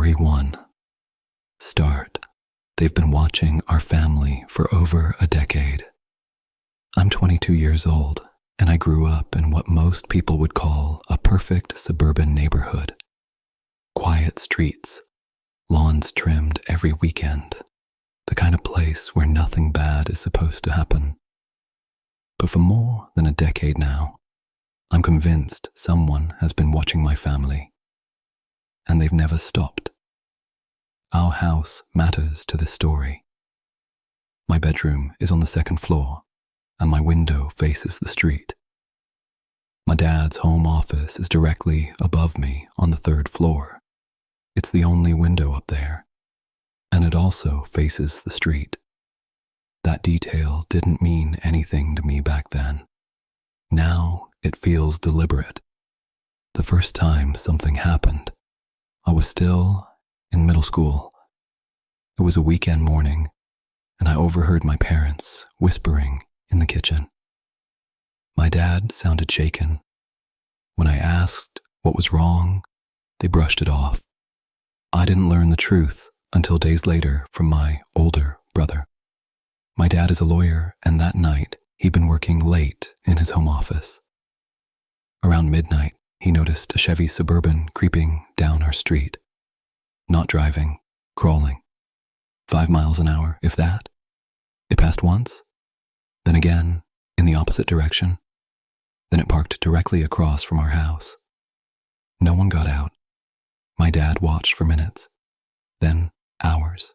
Story 1. Start. They've been watching our family for over a decade. I'm 22 years old, and I grew up in what most people would call a perfect suburban neighborhood. Quiet streets, lawns trimmed every weekend, the kind of place where nothing bad is supposed to happen. But for more than a decade now, I'm convinced someone has been watching my family, and they've never stopped. Our house matters to this story. My bedroom is on the second floor, and my window faces the street. My dad's home office is directly above me on the third floor. It's the only window up there, and it also faces the street. That detail didn't mean anything to me back then. Now it feels deliberate. The first time something happened, I was still in middle school. It was a weekend morning, and I overheard my parents whispering in the kitchen. My dad sounded shaken. When I asked what was wrong, they brushed it off. I didn't learn the truth until days later from my older brother. My dad is a lawyer, and that night he'd been working late in his home office. Around midnight, he noticed a Chevy Suburban creeping down our street. Not driving, crawling. 5 miles an hour, if that. It passed once, then again, in the opposite direction. Then it parked directly across from our house. No one got out. My dad watched for minutes, then hours.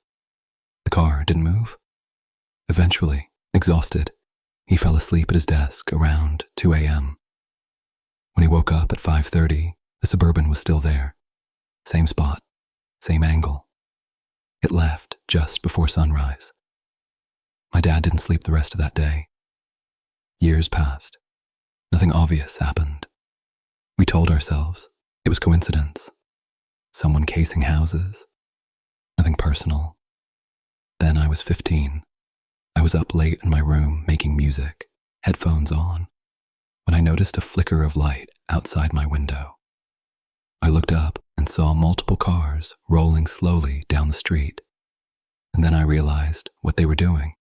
The car didn't move. Eventually, exhausted, he fell asleep at his desk around 2 a.m. When he woke up at 5:30, the Suburban was still there. Same spot, same angle. It left just before sunrise. My dad didn't sleep the rest of that day. Years passed. Nothing obvious happened. We told ourselves it was coincidence. Someone casing houses. Nothing personal. Then I was 15. I was up late in my room making music, headphones on, when I noticed a flicker of light outside my window. I looked up and saw multiple cars rolling slowly down the street. And then I realized what they were doing.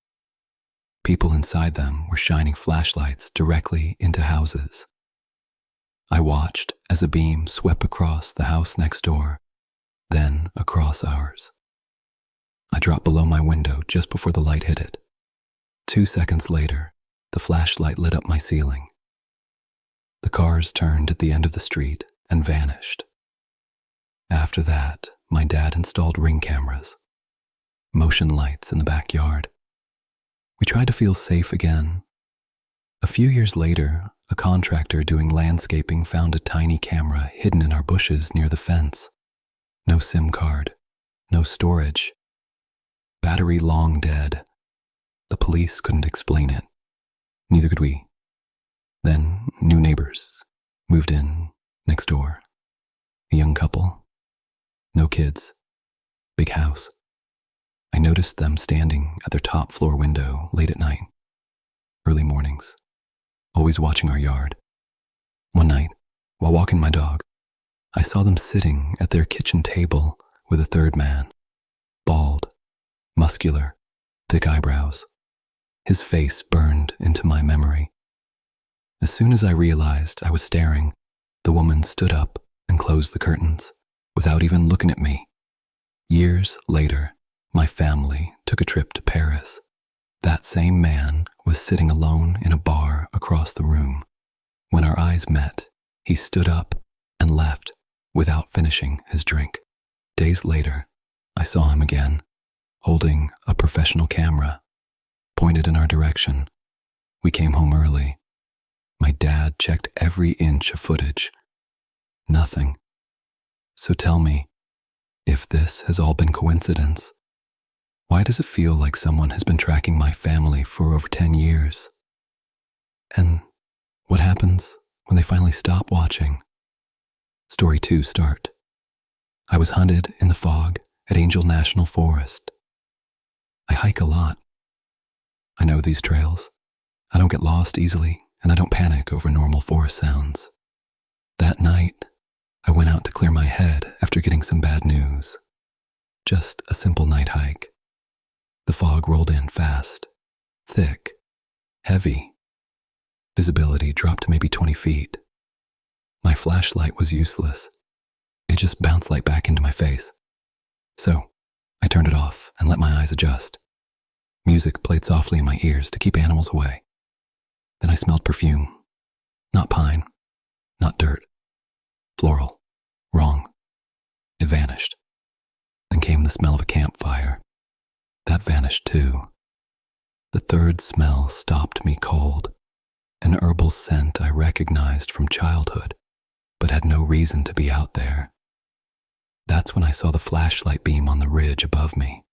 People inside them were shining flashlights directly into houses. I watched as a beam swept across the house next door, then across ours. I dropped below my window just before the light hit it. 2 seconds later, the flashlight lit up my ceiling. The cars turned at the end of the street and vanished. After that, my dad installed ring cameras, motion lights in the backyard. We tried to feel safe again. A few years later, a contractor doing landscaping found a tiny camera hidden in our bushes near the fence. No SIM card, no storage. Battery long dead. The police couldn't explain it. Neither could we. Then, new neighbors moved in next door. A young couple. No kids. Big house. I noticed them standing at their top floor window late at night. Early mornings. Always watching our yard. One night, while walking my dog, I saw them sitting at their kitchen table with a third man. Bald, muscular, thick eyebrows. His face burned into my memory. As soon as I realized I was staring, the woman stood up and closed the curtains, without even looking at me. Years later, my family took a trip to Paris. That same man was sitting alone in a bar across the room. When our eyes met, he stood up and left without finishing his drink. Days later, I saw him again, holding a professional camera, pointed in our direction. We came home early. My dad checked every inch of footage. Nothing. So tell me, if this has all been coincidence, why does it feel like someone has been tracking my family for over 10 years? And what happens when they finally stop watching? Story 2 start. I was hunted in the fog at Angel National Forest. I hike a lot. I know these trails. I don't get lost easily, and I don't panic over normal forest sounds. That night, I went out to clear my head after getting some bad news. just a simple night hike. The fog rolled in fast, thick, heavy. Visibility dropped to maybe 20 feet. My flashlight was useless. It just bounced light back into my face. So, I turned it off and let my eyes adjust. Music played softly in my ears to keep animals away. Then I smelled perfume. Not pine, not dirt. Floral. Wrong. It vanished. Then came the smell of a campfire. That vanished too. The third smell stopped me cold. An herbal scent I recognized from childhood, but had no reason to be out there. That's when I saw the flashlight beam on the ridge above me.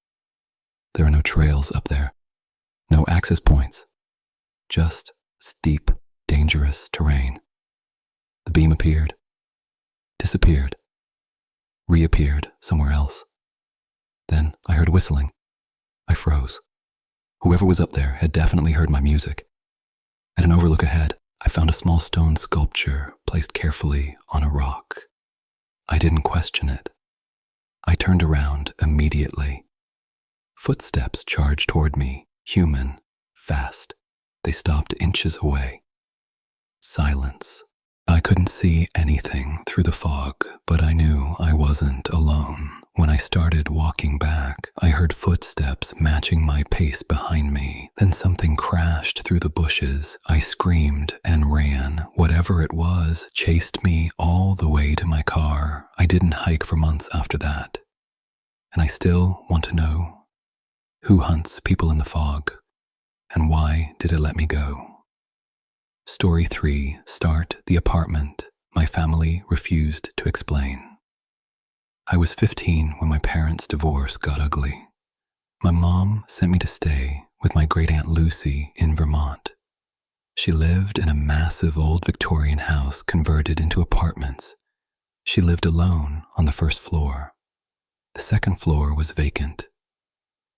There are no trails up there, no access points, just steep, dangerous terrain. The beam appeared, disappeared, reappeared somewhere else. Then I heard whistling. I froze. Whoever was up there had definitely heard my music. At an overlook ahead, I found a small stone sculpture placed carefully on a rock. I didn't question it. I turned around immediately. Footsteps charged toward me, human, fast. They stopped inches away. Silence. I couldn't see anything through the fog, but I knew I wasn't alone. When I started walking back, I heard footsteps matching my pace behind me. Then something crashed through the bushes. I screamed and ran. Whatever it was chased me all the way to my car. I didn't hike for months after that. And I still want to know, who hunts people in the fog? And why did it let me go? Story 3, Start the apartment. My family refused to explain. I was 15 when my parents' divorce got ugly. My mom sent me to stay with my great-aunt Lucy in Vermont. She lived in a massive old Victorian house converted into apartments. She lived alone on the first floor. The second floor was vacant.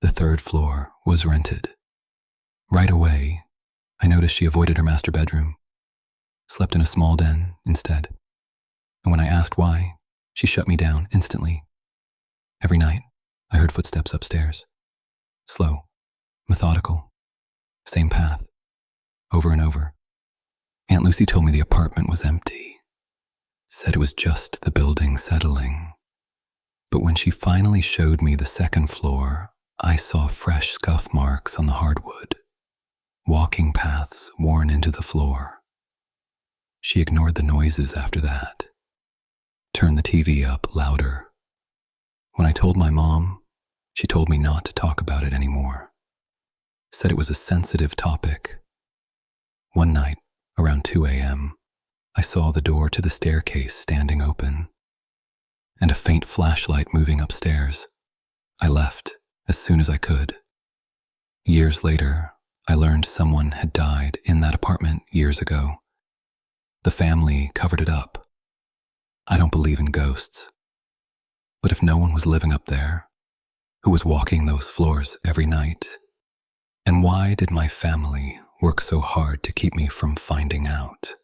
The third floor was rented. Right away, I noticed she avoided her master bedroom, slept in a small den instead. And when I asked why, she shut me down instantly. Every night, I heard footsteps upstairs. Slow, methodical, same path, over and over. Aunt Lucy told me the apartment was empty, said it was just the building settling. But when she finally showed me the second floor, I saw fresh scuff marks on the hardwood, walking paths worn into the floor. She ignored the noises after that. Turned the TV up louder. When I told my mom, she told me not to talk about it anymore. Said it was a sensitive topic. One night, around 2 a.m., I saw the door to the staircase standing open, and a faint flashlight moving upstairs. I left as soon as I could. Years later, I learned someone had died in that apartment years ago. The family covered it up. I don't believe in ghosts. But if no one was living up there, who was walking those floors every night? And why did my family work so hard to keep me from finding out?